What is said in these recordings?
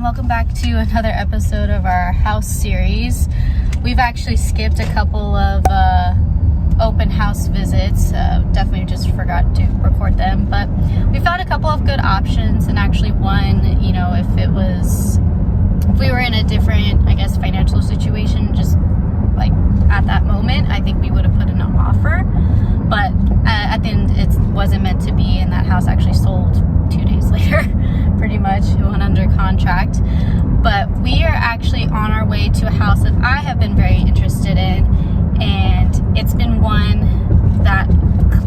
welcome back to another episode of our house series. We've actually skipped a couple of open house visits. Definitely just forgot to record them, but we found a couple of good options, and actually one, you know, if we were in a different, I guess, financial situation, just like at that moment, I think we would have put in an offer, but at the end it wasn't meant to be, and that house actually sold 2 days later. Pretty much it went under contract. But we are actually on our way to a house that I have been very interested in, and it's been one that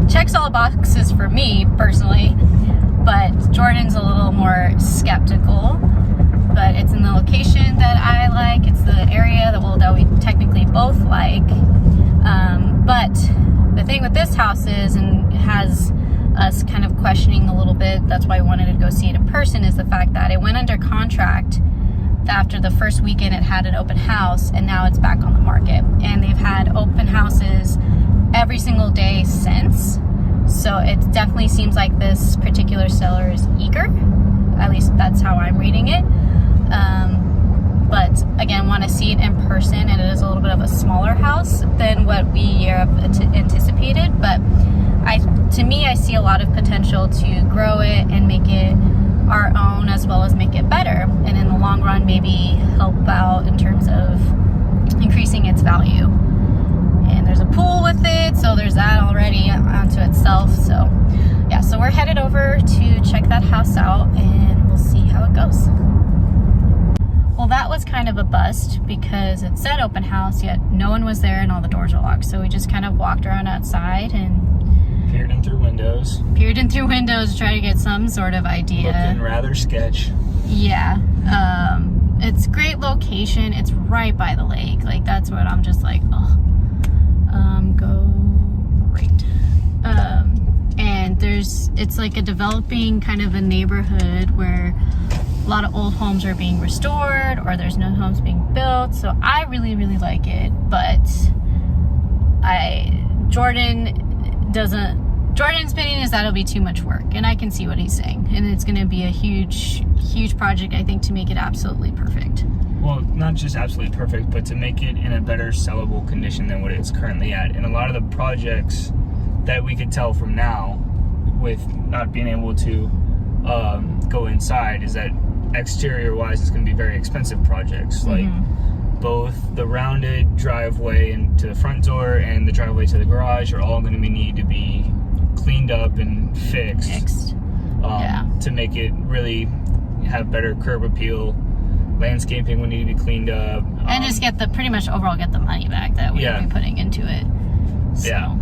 checks all the boxes for me personally, but Jordan's a little more skeptical. But it's in the location that I like, it's the area that we technically both like. But the thing with this house is, and has us kind of questioning a little bit, that's why I wanted to go see it in person, is the fact that it went under contract after the first weekend it had an open house, and now it's back on the market, and they've had open houses every single day since. So it definitely seems like this particular seller is eager, at least that's how I'm reading it. But again, want to see it in person, and it is a little bit of a smaller house than what we have anticipated, but to me, I see a lot of potential to grow it and make it our own, as well as make it better, and in the long run maybe help out in terms of increasing its value. And there's a pool with it, so there's that already onto itself. So yeah, so we're headed over to check that house out, and we'll see how it goes. Well, that was kind of a bust because it said open house, yet no one was there and all the doors are locked. So we just kind of walked around outside and peered in through windows to try to get some sort of idea. Looking rather sketch. Yeah. It's great location. It's right by the lake. Like, that's what I'm just like, oh. Go right. And it's like a developing kind of a neighborhood where a lot of old homes are being restored, or there's no homes being built. So I really, really like it, but Jordan's opinion is that it'll be too much work, and I can see what he's saying, and it's going to be a huge project, I think, to make it absolutely perfect. Well, not just absolutely perfect, but to make it in a better sellable condition than what it's currently at. And a lot of the projects that we could tell from now, with not being able to go inside, is that exterior wise it's going to be very expensive projects. Like both the rounded driveway to the front door and the driveway to the garage are all going to need to be cleaned up and fixed. To make it really have better curb appeal. Landscaping would need to be cleaned up, and just get the money back that we would be putting into it.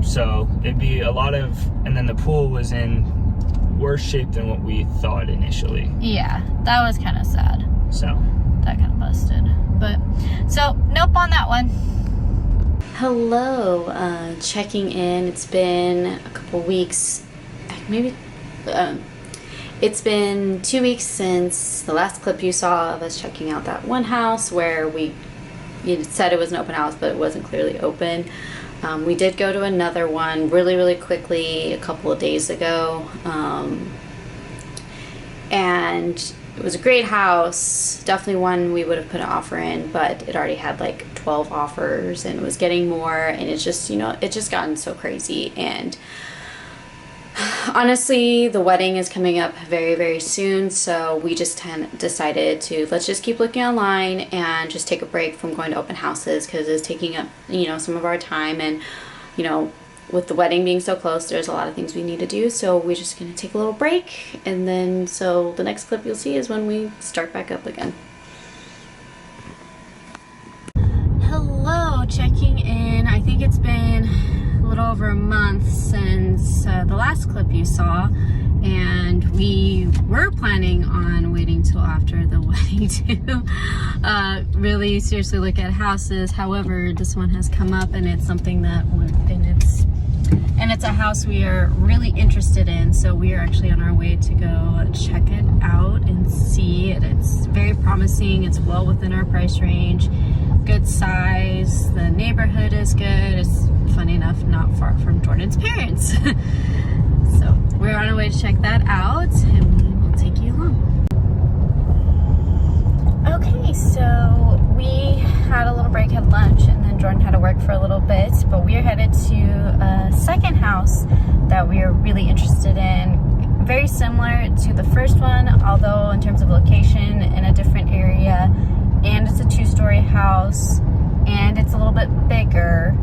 So it'd be a lot of, and then the pool was in worse shape than what we thought initially. Yeah, that was kind of sad. So that kind of busted. But so nope on that one. Hello, checking in. It's been a couple weeks, maybe it's been 2 weeks since the last clip you saw of us checking out that one house where you said it was an open house, but it wasn't clearly open. We did go to another one really quickly a couple of days ago, and it was a great house, definitely one we would have put an offer in, but it already had like 12 offers and it was getting more, and it's just, it's just gotten so crazy. And honestly, the wedding is coming up very soon, so we just decided to let's just keep looking online and just take a break from going to open houses, because it's taking up some of our time, and with the wedding being so close, there's a lot of things we need to do, so we're just going to take a little break, and then so the next clip you'll see is when we start back up again. Hello, checking in. I think it's been a little over a month since the last clip you saw, and we were planning on waiting till after the wedding to really seriously look at houses. However, this one has come up, and it's something that it's a house we are really interested in, so we are actually on our way to go check it out and see it. It's very promising. It's well within our price range, good size, the neighborhood is good. It's funny enough not far from Jordan's parents. So we're on our way to check that out, and we will take you along. work for a little bit, but we are headed to a second house that we are really interested in. Very similar to the first one, although in terms of location, in a different area, and it's a 2-story house, and it's a little bit bigger,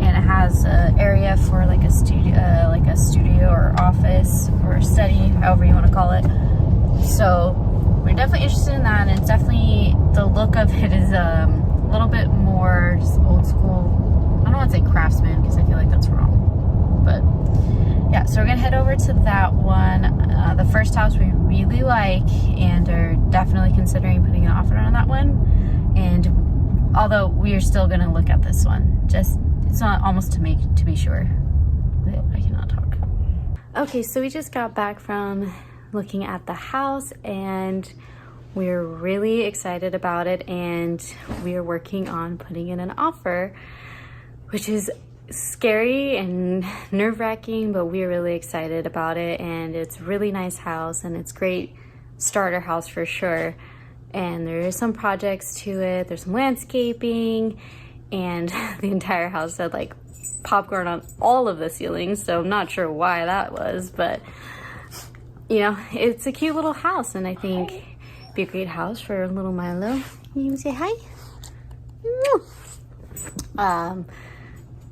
and it has an area for like a studio or office or study, however you want to call it. So we're definitely interested in that, and it's definitely, the look of it is a little bit more just old school. I don't want to say craftsman because I feel like that's wrong, but yeah, so we're gonna head over to that one. The first house we really like and are definitely considering putting an offer on that one. And although we are still gonna look at this one, just it's not almost to be sure. I cannot talk. Okay, so we just got back from looking at the house and we're really excited about it, and we are working on putting in an offer, which is scary and nerve-wracking, but we're really excited about it. And it's a really nice house, and it's great starter house for sure. And there is some projects to it. There's some landscaping, and the entire house had like popcorn on all of the ceilings, so I'm not sure why that was, but you know, it's a cute little house, and I think it'd be a great house for little Milo. You can say hi.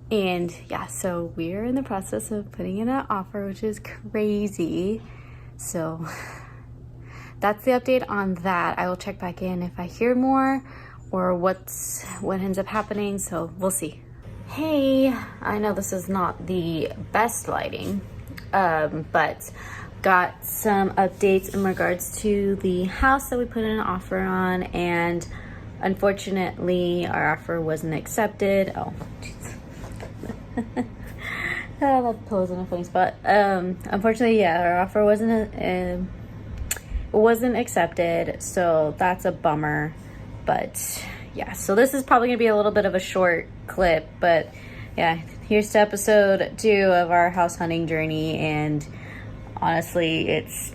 And yeah, so we're in the process of putting in an offer, which is crazy. So that's the update on that. I will check back in if I hear more or what ends up happening, so we'll see. Hey, I know this is not the best lighting, but got some updates in regards to the house that we put in an offer on, and unfortunately our offer wasn't accepted. Oh, that pillow's in a funny spot. Unfortunately, yeah, our offer wasn't accepted, so that's a bummer. But yeah, so this is probably gonna be a little bit of a short clip, but yeah, here's to episode 2 of our house hunting journey. And honestly, it's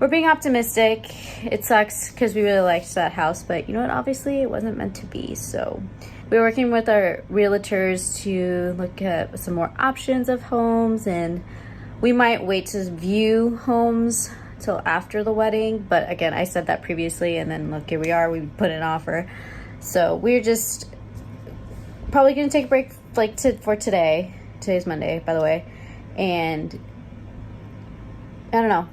we're being optimistic. It sucks because we really liked that house, but you know what, obviously it wasn't meant to be. So we're working with our realtors to look at some more options of homes, and we might wait to view homes till after the wedding. But again, I said that previously, and then look, here we are, we put an offer. So we're just probably gonna take a break for today. Today's Monday, by the way, and I don't know,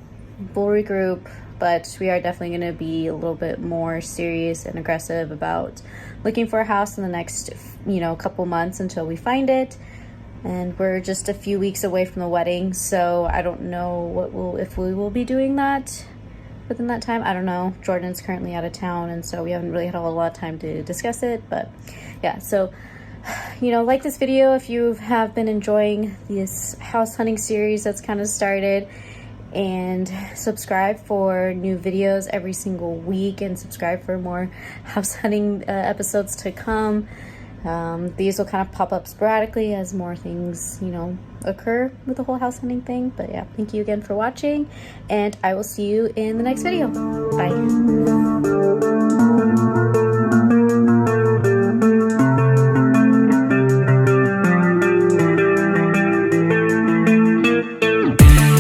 we'll regroup, but we are definitely going to be a little bit more serious and aggressive about looking for a house in the next, couple months until we find it. And we're just a few weeks away from the wedding, so I don't know if we will be doing that within that time. I don't know. Jordan's currently out of town, and so we haven't really had a lot of time to discuss it. But yeah, so like this video if you have been enjoying this house hunting series that's kind of started, and subscribe for new videos every single week, and subscribe for more house hunting episodes to come. These will kind of pop up sporadically as more things occur with the whole house hunting thing. But yeah, thank you again for watching, and I will see you in the next video. Bye.